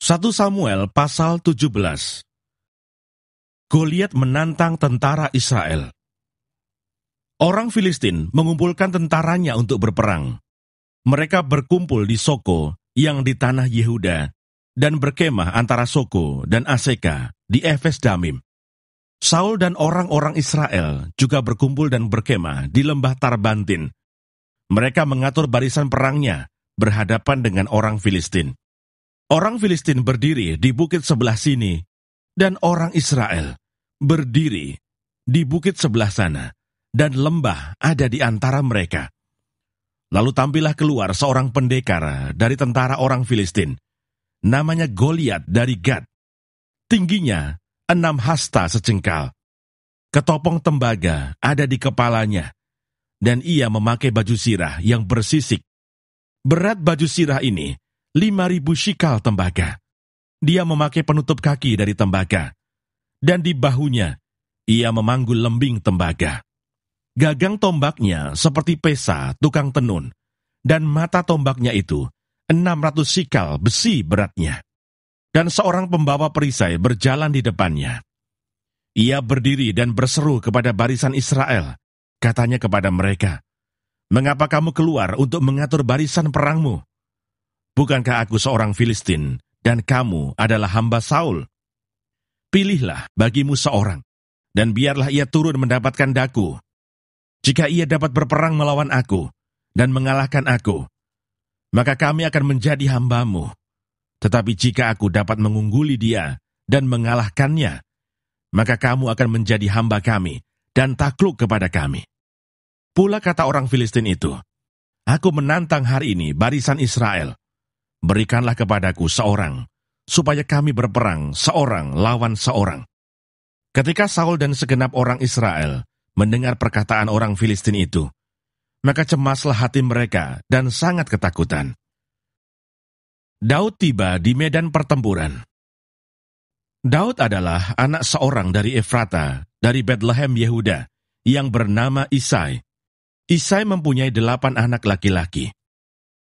1 Samuel pasal 17. Goliat menantang tentara Israel. Orang Filistin mengumpulkan tentaranya untuk berperang. Mereka berkumpul di Soko yang di tanah Yehuda dan berkemah antara Soko dan Aseka di Efes Damim. Saul dan orang-orang Israel juga berkumpul dan berkemah di lembah Tarbantin. Mereka mengatur barisan perangnya berhadapan dengan orang Filistin. Orang Filistin berdiri di bukit sebelah sini, dan orang Israel berdiri di bukit sebelah sana, dan lembah ada di antara mereka. Lalu tampillah keluar seorang pendekar dari tentara orang Filistin, namanya Goliat dari Gat. Tingginya 6 hasta secengkal. Ketopong tembaga ada di kepalanya, dan ia memakai baju sirah yang bersisik. Berat baju sirah ini 5.000 shikal tembaga. Dia memakai penutup kaki dari tembaga, dan di bahunya ia memanggul lembing tembaga. Gagang tombaknya seperti pesa tukang tenun, dan mata tombaknya itu 600 shikal besi beratnya. Dan seorang pembawa perisai berjalan di depannya. Ia berdiri dan berseru kepada barisan Israel. Katanya kepada mereka, "Mengapa kamu keluar untuk mengatur barisan perangmu? Bukankah aku seorang Filistin, dan kamu adalah hamba Saul? Pilihlah bagimu seorang, dan biarlah ia turun mendapatkan daku. Jika ia dapat berperang melawan aku, dan mengalahkan aku, maka kami akan menjadi hambamu. Tetapi jika aku dapat mengungguli dia, dan mengalahkannya, maka kamu akan menjadi hamba kami, dan takluk kepada kami." Pula kata orang Filistin itu, "Aku menantang hari ini barisan Israel. Berikanlah kepadaku seorang, supaya kami berperang seorang lawan seorang." Ketika Saul dan segenap orang Israel mendengar perkataan orang Filistin itu, maka cemaslah hati mereka dan sangat ketakutan. Daud tiba di medan pertempuran. Daud adalah anak seorang dari Efrata, dari Bethlehem Yehuda, yang bernama Isai. Isai mempunyai 8 anak laki-laki.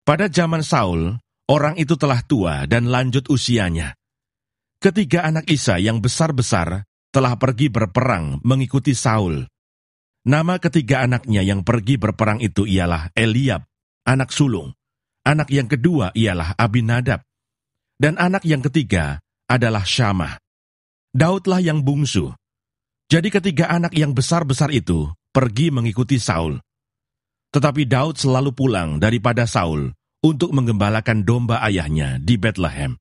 Pada zaman Saul, orang itu telah tua dan lanjut usianya. Ketiga anak Isai yang besar-besar telah pergi berperang mengikuti Saul. Nama ketiga anaknya yang pergi berperang itu ialah Eliab, anak sulung. Anak yang kedua ialah Abinadab. Dan anak yang ketiga adalah Syamah. Daudlah yang bungsu. Jadi ketiga anak yang besar-besar itu pergi mengikuti Saul. Tetapi Daud selalu pulang daripada Saul untuk menggembalakan domba ayahnya di Bethlehem.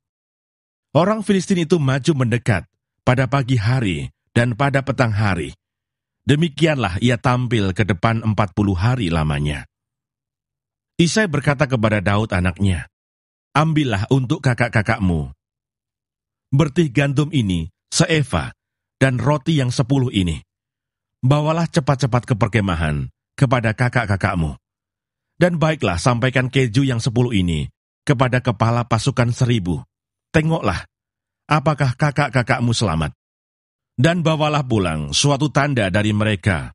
Orang Filistin itu maju mendekat pada pagi hari dan pada petang hari. Demikianlah ia tampil ke depan 40 hari lamanya. Isai berkata kepada Daud anaknya, "Ambillah untuk kakak-kakakmu bertih gandum ini seeva dan roti yang 10 ini. Bawalah cepat-cepat ke perkemahan kepada kakak-kakakmu. Dan baiklah sampaikan keju yang 10 ini kepada kepala pasukan 1.000. Tengoklah, apakah kakak-kakakmu selamat. Dan bawalah pulang suatu tanda dari mereka.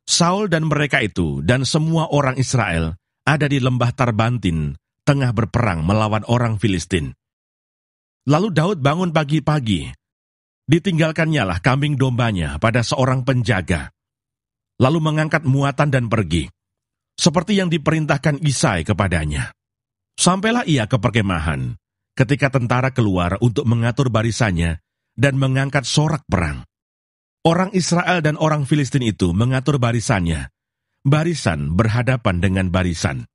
Saul dan mereka itu dan semua orang Israel ada di lembah Tarbantin, tengah berperang melawan orang Filistin." Lalu Daud bangun pagi-pagi. Ditinggalkannya lah kambing dombanya pada seorang penjaga. Lalu mengangkat muatan dan pergi, seperti yang diperintahkan Isai kepadanya. Sampailah ia ke perkemahan, ketika tentara keluar untuk mengatur barisannya dan mengangkat sorak perang. Orang Israel dan orang Filistin itu mengatur barisannya, barisan berhadapan dengan barisan.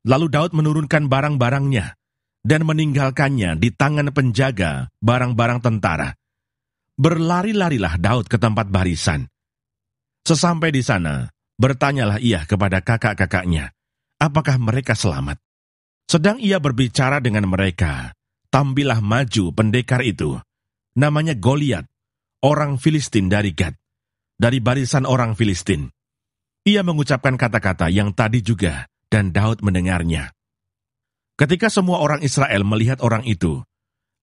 Lalu Daud menurunkan barang-barangnya dan meninggalkannya di tangan penjaga barang-barang tentara. Berlari-larilah Daud ke tempat barisan. Sesampai di sana, bertanyalah ia kepada kakak-kakaknya, apakah mereka selamat. Sedang ia berbicara dengan mereka, tampillah maju pendekar itu, namanya Goliat, orang Filistin dari Gat, dari barisan orang Filistin. Ia mengucapkan kata-kata yang tadi juga, dan Daud mendengarnya. Ketika semua orang Israel melihat orang itu,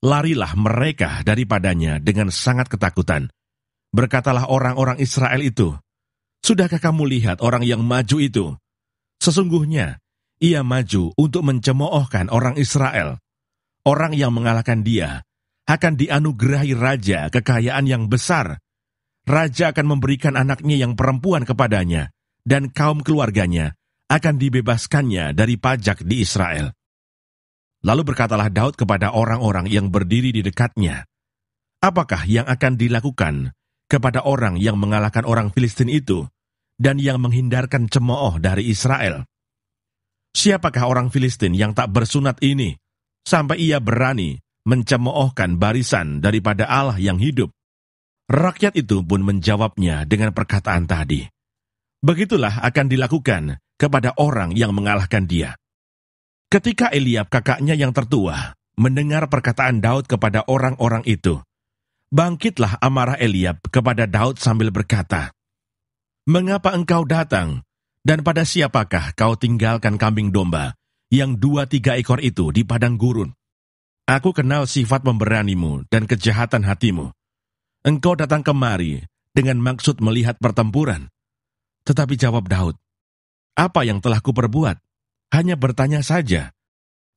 larilah mereka daripadanya dengan sangat ketakutan. Berkatalah orang-orang Israel itu, "Sudahkah kamu lihat orang yang maju itu? Sesungguhnya, ia maju untuk mencemoohkan orang Israel. orang yang mengalahkan dia akan dianugerahi raja kekayaan yang besar. Raja akan memberikan anaknya yang perempuan kepadanya, dan kaum keluarganya akan dibebaskannya dari pajak di Israel. Lalu berkatalah Daud kepada orang-orang yang berdiri di dekatnya, apakah yang akan dilakukan kepada orang yang mengalahkan orang Filistin itu, dan yang menghindarkan cemooh dari Israel? Siapakah orang Filistin yang tak bersunat ini, sampai ia berani mencemoohkan barisan daripada Allah yang hidup? Rakyat itu pun menjawabnya dengan perkataan tadi. Begitulah akan dilakukan kepada orang yang mengalahkan dia. Ketika Eliab kakaknya yang tertua mendengar perkataan Daud kepada orang-orang itu, bangkitlah amarah Eliab kepada Daud sambil berkata, "Mengapa engkau datang, dan pada siapakah kau tinggalkan kambing domba yang 2-3 ekor itu di padang gurun? Aku kenal sifat pemberanimu dan kejahatan hatimu. Engkau datang kemari dengan maksud melihat pertempuran." Tetapi jawab Daud, "Apa yang telah kuperbuat? Hanya bertanya saja."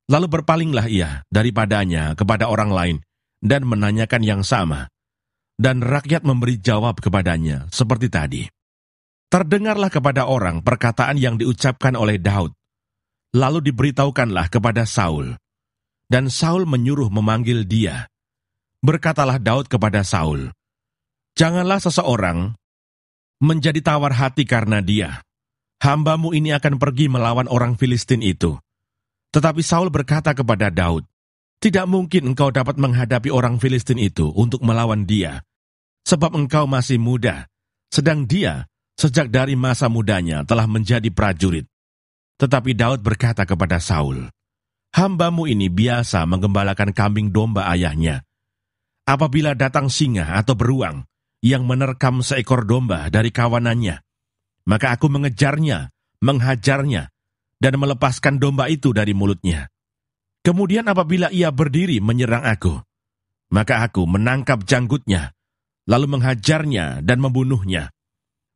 Lalu berpalinglah ia daripadanya kepada orang lain dan menanyakan yang sama. Dan rakyat memberi jawab kepadanya seperti tadi. Terdengarlah kepada orang perkataan yang diucapkan oleh Daud. Lalu diberitahukanlah kepada Saul. Dan Saul menyuruh memanggil dia. Berkatalah Daud kepada Saul, "Janganlah seseorang menjadi tawar hati karena dia. Hambamu ini akan pergi melawan orang Filistin itu." Tetapi Saul berkata kepada Daud, "Tidak mungkin engkau dapat menghadapi orang Filistin itu untuk melawan dia, sebab engkau masih muda, sedang dia sejak dari masa mudanya telah menjadi prajurit." Tetapi Daud berkata kepada Saul, "Hambamu ini biasa menggembalakan kambing domba ayahnya. Apabila datang singa atau beruang yang menerkam seekor domba dari kawanannya, maka aku mengejarnya, menghajarnya, dan melepaskan domba itu dari mulutnya. Kemudian apabila ia berdiri menyerang aku, maka aku menangkap janggutnya, lalu menghajarnya dan membunuhnya.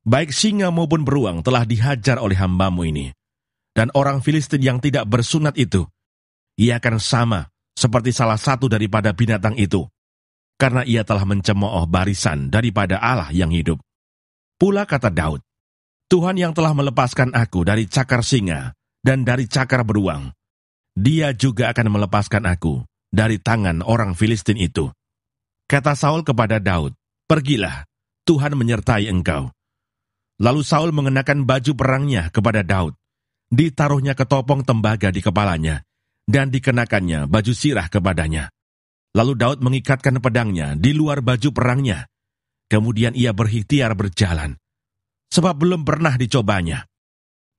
Baik singa maupun beruang telah dihajar oleh hambamu ini. Dan orang Filistin yang tidak bersunat itu, ia akan sama seperti salah satu daripada binatang itu, karena ia telah mencemooh barisan daripada Allah yang hidup." Pula kata Daud, "Tuhan yang telah melepaskan aku dari cakar singa dan dari cakar beruang, dia juga akan melepaskan aku dari tangan orang Filistin itu." Kata Saul kepada Daud, "Pergilah, Tuhan menyertai engkau." Lalu Saul mengenakan baju perangnya kepada Daud, ditaruhnya ketopong tembaga di kepalanya, dan dikenakannya baju sirah kepadanya. Lalu Daud mengikatkan pedangnya di luar baju perangnya. Kemudian ia berikhtiar berjalan, sebab belum pernah dicobanya.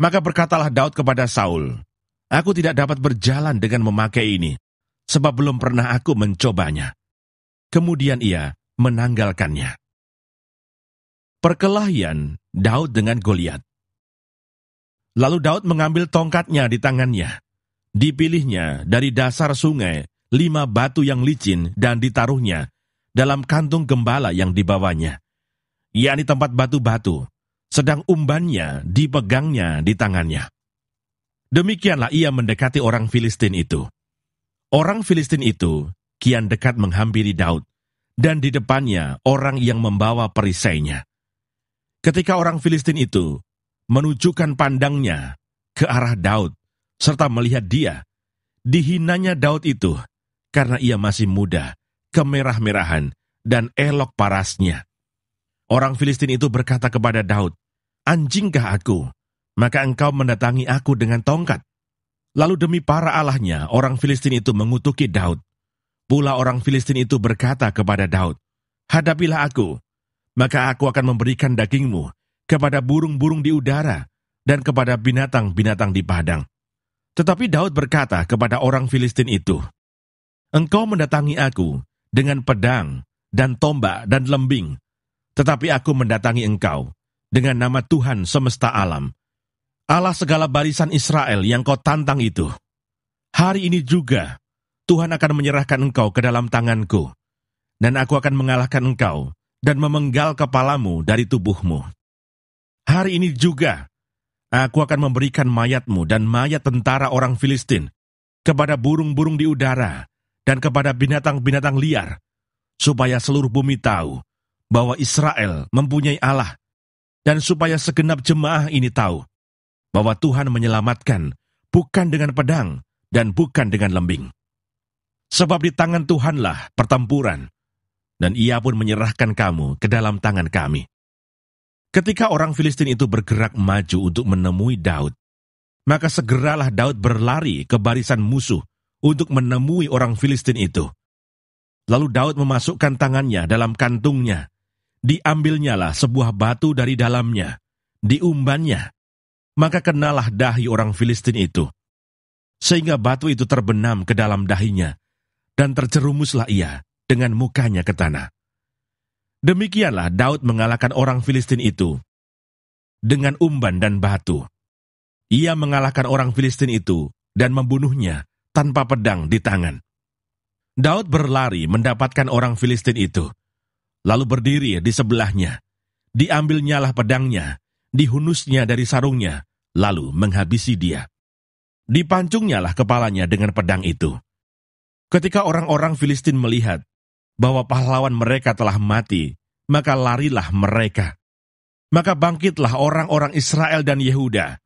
Maka berkatalah Daud kepada Saul, "Aku tidak dapat berjalan dengan memakai ini, sebab belum pernah aku mencobanya." Kemudian ia menanggalkannya. Perkelahian Daud dengan Goliat. Lalu Daud mengambil tongkatnya di tangannya. Dipilihnya dari dasar sungai 5 batu yang licin dan ditaruhnya dalam kantung gembala yang dibawanya, yakni tempat batu-batu, sedang umbannya dipegangnya di tangannya. Demikianlah ia mendekati orang Filistin itu. Orang Filistin itu kian dekat menghampiri Daud, dan di depannya orang yang membawa perisainya. Ketika orang Filistin itu menunjukkan pandangnya ke arah Daud, serta melihat dia, dihinanya Daud itu, karena ia masih muda, kemerah-merahan, dan elok parasnya. Orang Filistin itu berkata kepada Daud, "Anjingkah aku, maka engkau mendatangi aku dengan tongkat?" Lalu demi para allahnya, orang Filistin itu mengutuki Daud. Pula orang Filistin itu berkata kepada Daud, "Hadapilah aku, maka aku akan memberikan dagingmu kepada burung-burung di udara dan kepada binatang-binatang di padang." Tetapi Daud berkata kepada orang Filistin itu, "Engkau mendatangi aku dengan pedang dan tombak dan lembing, tetapi aku mendatangi engkau dengan nama Tuhan semesta alam, Allah segala barisan Israel yang kau tantang itu. Hari ini juga Tuhan akan menyerahkan engkau ke dalam tanganku, dan aku akan mengalahkan engkau dan memenggal kepalamu dari tubuhmu. Hari ini juga aku akan memberikan mayatmu dan mayat tentara orang Filistin kepada burung-burung di udara dan kepada binatang-binatang liar, supaya seluruh bumi tahu bahwa Israel mempunyai Allah, dan supaya segenap jemaah ini tahu bahwa Tuhan menyelamatkan bukan dengan pedang dan bukan dengan lembing. Sebab di tangan Tuhanlah pertempuran, dan Ia pun menyerahkan kamu ke dalam tangan kami. Ketika orang Filistin itu bergerak maju untuk menemui Daud, maka segeralah Daud berlari ke barisan musuh untuk menemui orang Filistin itu. Lalu Daud memasukkan tangannya dalam kantungnya, diambilnyalah sebuah batu dari dalamnya, diumbannya, maka kenalah dahi orang Filistin itu, sehingga batu itu terbenam ke dalam dahinya, dan terjerumuslah ia dengan mukanya ke tanah. Demikianlah Daud mengalahkan orang Filistin itu dengan umban dan batu. Ia mengalahkan orang Filistin itu dan membunuhnya tanpa pedang di tangan. Daud berlari mendapatkan orang Filistin itu, lalu berdiri di sebelahnya. Diambilnyalah pedangnya, dihunusnya dari sarungnya, lalu menghabisi dia. Dipancungnyalah kepalanya dengan pedang itu. Ketika orang-orang Filistin melihat bahwa pahlawan mereka telah mati, maka larilah mereka. Maka bangkitlah orang-orang Israel dan Yehuda.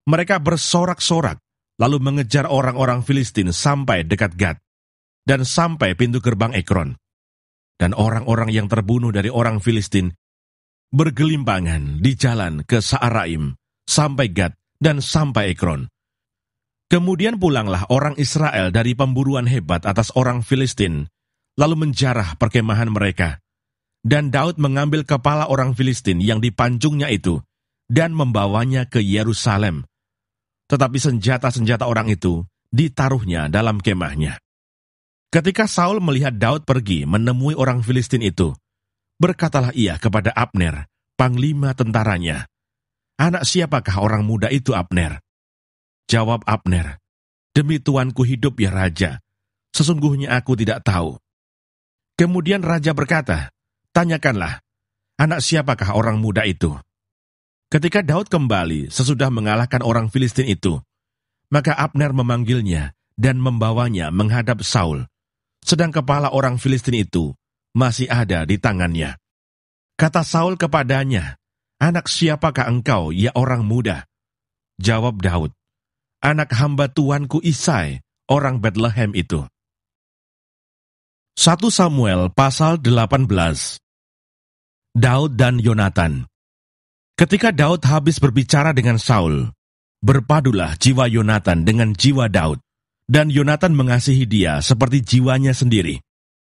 Mereka bersorak-sorak, lalu mengejar orang-orang Filistin sampai dekat Gad, dan sampai pintu gerbang Ekron. Dan orang-orang yang terbunuh dari orang Filistin bergelimpangan di jalan ke Saaraim, sampai Gad, dan sampai Ekron. Kemudian pulanglah orang Israel dari pemburuan hebat atas orang Filistin, lalu menjarah perkemahan mereka. Dan Daud mengambil kepala orang Filistin yang dipancungnya itu, dan membawanya ke Yerusalem. Tetapi senjata-senjata orang itu ditaruhnya dalam kemahnya. Ketika Saul melihat Daud pergi menemui orang Filistin itu, berkatalah ia kepada Abner, panglima tentaranya, "Anak siapakah orang muda itu, Abner?" Jawab Abner, "Demi tuanku hidup ya Raja, sesungguhnya aku tidak tahu." Kemudian Raja berkata, "Tanyakanlah, anak siapakah orang muda itu?" Ketika Daud kembali sesudah mengalahkan orang Filistin itu, maka Abner memanggilnya dan membawanya menghadap Saul, sedang kepala orang Filistin itu masih ada di tangannya. Kata Saul kepadanya, "Anak siapakah engkau, ya orang muda?" Jawab Daud, "Anak hamba tuanku Isai, orang Betlehem itu." 1 Samuel pasal 18. Daud dan Yonatan. Ketika Daud habis berbicara dengan Saul, berpadulah jiwa Yonatan dengan jiwa Daud, dan Yonatan mengasihi dia seperti jiwanya sendiri.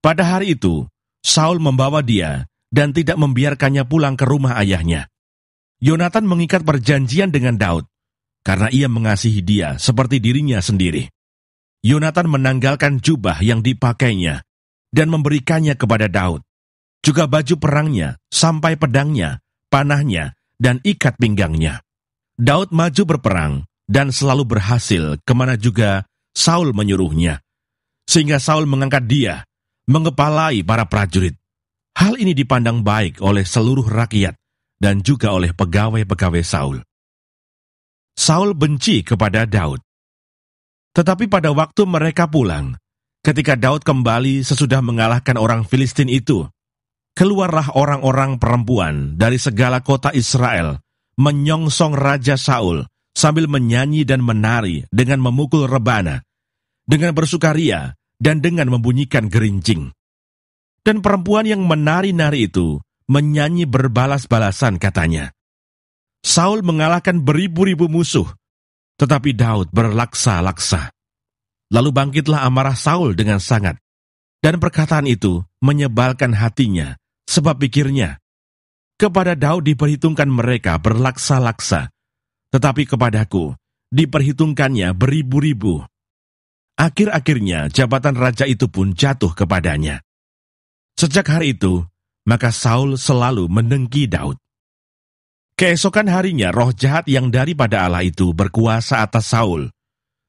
Pada hari itu, Saul membawa dia dan tidak membiarkannya pulang ke rumah ayahnya. Yonatan mengikat perjanjian dengan Daud, karena ia mengasihi dia seperti dirinya sendiri. Yonatan menanggalkan jubah yang dipakainya dan memberikannya kepada Daud, juga baju perangnya, sampai pedangnya, panahnya, dan ikat pinggangnya. Daud maju berperang dan selalu berhasil kemana juga Saul menyuruhnya, sehingga Saul mengangkat dia, mengepalai para prajurit. Hal ini dipandang baik oleh seluruh rakyat dan juga oleh pegawai-pegawai Saul. Saul benci kepada Daud. Tetapi pada waktu mereka pulang, ketika Daud kembali sesudah mengalahkan orang Filistin itu, keluarlah orang-orang perempuan dari segala kota Israel, menyongsong Raja Saul sambil menyanyi dan menari dengan memukul rebana, dengan bersukaria dan dengan membunyikan gerincing. Dan perempuan yang menari-nari itu menyanyi berbalas-balasan katanya, "Saul mengalahkan beribu-ribu musuh, tetapi Daud berlaksa-laksa." Lalu bangkitlah amarah Saul dengan sangat, dan perkataan itu menyebalkan hatinya, sebab pikirnya, kepada Daud diperhitungkan mereka berlaksa-laksa, tetapi kepadaku diperhitungkannya beribu-ribu. Akhir-akhirnya jabatan raja itu pun jatuh kepadanya. Sejak hari itu, maka Saul selalu mendengki Daud. Keesokan harinya roh jahat yang daripada Allah itu berkuasa atas Saul,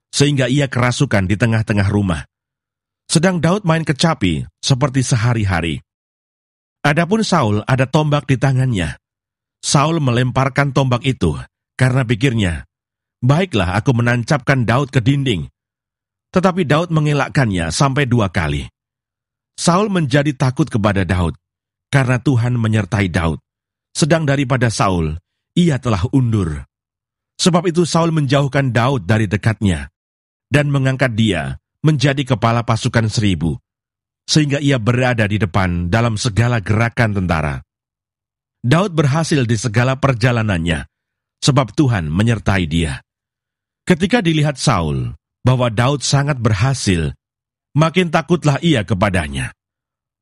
sehingga ia kerasukan di tengah-tengah rumah. Sedang Daud main kecapi seperti sehari-hari. Adapun Saul ada tombak di tangannya. Saul melemparkan tombak itu karena pikirnya, "Baiklah aku menancapkan Daud ke dinding." Tetapi Daud mengelakkannya sampai 2 kali. Saul menjadi takut kepada Daud, karena Tuhan menyertai Daud. Sedang daripada Saul, ia telah undur. Sebab itu Saul menjauhkan Daud dari dekatnya, dan mengangkat dia menjadi kepala pasukan 1000, sehingga ia berada di depan dalam segala gerakan tentara. Daud berhasil di segala perjalanannya, sebab Tuhan menyertai dia. Ketika dilihat Saul bahwa Daud sangat berhasil, makin takutlah ia kepadanya.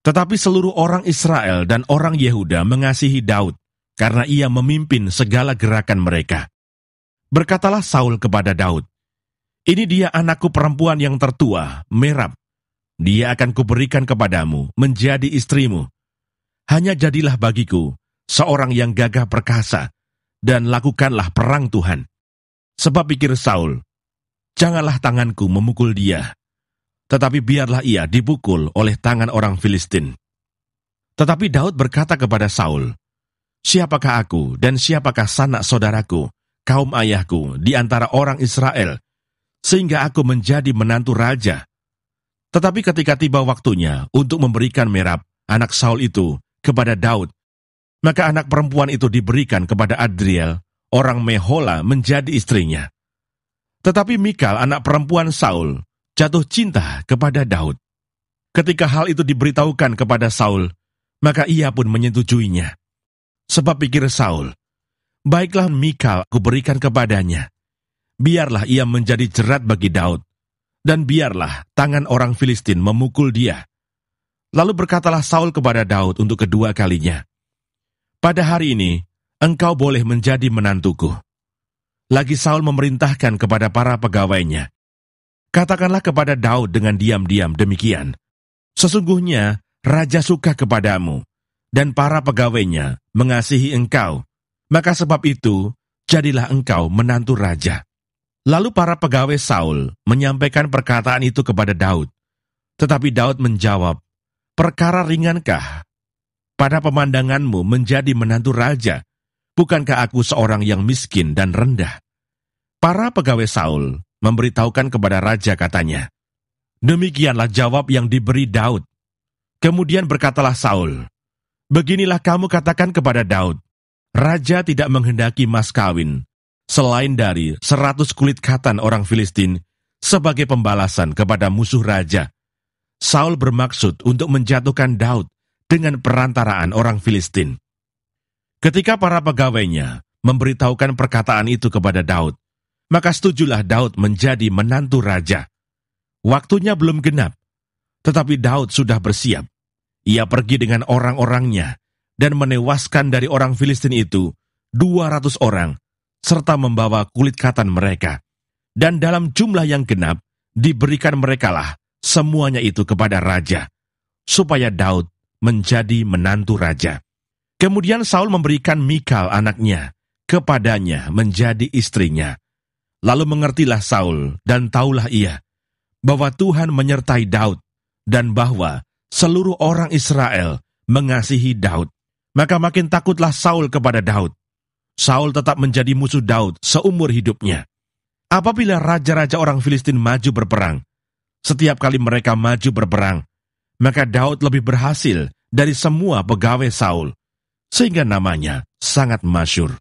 Tetapi seluruh orang Israel dan orang Yehuda mengasihi Daud, karena ia memimpin segala gerakan mereka. Berkatalah Saul kepada Daud, "Ini dia anakku perempuan yang tertua, Merab. Dia akan kuberikan kepadamu menjadi istrimu. Hanya jadilah bagiku seorang yang gagah perkasa, dan lakukanlah perang Tuhan." Sebab pikir Saul, "Janganlah tanganku memukul dia, tetapi biarlah ia dipukul oleh tangan orang Filistin." Tetapi Daud berkata kepada Saul, "Siapakah aku dan siapakah sanak saudaraku, kaum ayahku di antara orang Israel, sehingga aku menjadi menantu raja?" Tetapi ketika tiba waktunya untuk memberikan Merab, anak Saul itu, kepada Daud, maka anak perempuan itu diberikan kepada Adriel, orang Mehola, menjadi istrinya. Tetapi Mikal, anak perempuan Saul, jatuh cinta kepada Daud. Ketika hal itu diberitahukan kepada Saul, maka ia pun menyetujuinya. Sebab pikir Saul, "Baiklah Mikal kuberikan kepadanya. Biarlah ia menjadi jerat bagi Daud, dan biarlah tangan orang Filistin memukul dia." Lalu berkatalah Saul kepada Daud untuk kedua kalinya, "Pada hari ini, engkau boleh menjadi menantuku." Lagi Saul memerintahkan kepada para pegawainya, "Katakanlah kepada Daud dengan diam-diam demikian, sesungguhnya raja suka kepadamu, dan para pegawainya mengasihi engkau, maka sebab itu jadilah engkau menantu raja." Lalu para pegawai Saul menyampaikan perkataan itu kepada Daud. Tetapi Daud menjawab, "Perkara ringankah pada pemandanganmu menjadi menantu raja? Bukankah aku seorang yang miskin dan rendah?" Para pegawai Saul memberitahukan kepada raja, katanya, "Demikianlah jawab yang diberi Daud." Kemudian berkatalah Saul, "Beginilah kamu katakan kepada Daud, raja tidak menghendaki mas kawin, selain dari 100 kulit katan orang Filistin sebagai pembalasan kepada musuh raja. Saul bermaksud untuk menjatuhkan Daud dengan perantaraan orang Filistin." Ketika para pegawainya memberitahukan perkataan itu kepada Daud, maka setujulah Daud menjadi menantu raja. Waktunya belum genap, tetapi Daud sudah bersiap. Ia pergi dengan orang-orangnya dan menewaskan dari orang Filistin itu 200 orang, serta membawa kulit katan mereka. Dan dalam jumlah yang genap, diberikan merekalah semuanya itu kepada raja, supaya Daud menjadi menantu raja. Kemudian Saul memberikan Mikal anaknya kepadanya menjadi istrinya. Lalu mengertilah Saul dan taulah ia bahwa Tuhan menyertai Daud dan bahwa seluruh orang Israel mengasihi Daud. Maka makin takutlah Saul kepada Daud. Saul tetap menjadi musuh Daud seumur hidupnya. Apabila raja-raja orang Filistin maju berperang, setiap kali mereka maju berperang, maka Daud lebih berhasil dari semua pegawai Saul, sehingga namanya sangat masyhur.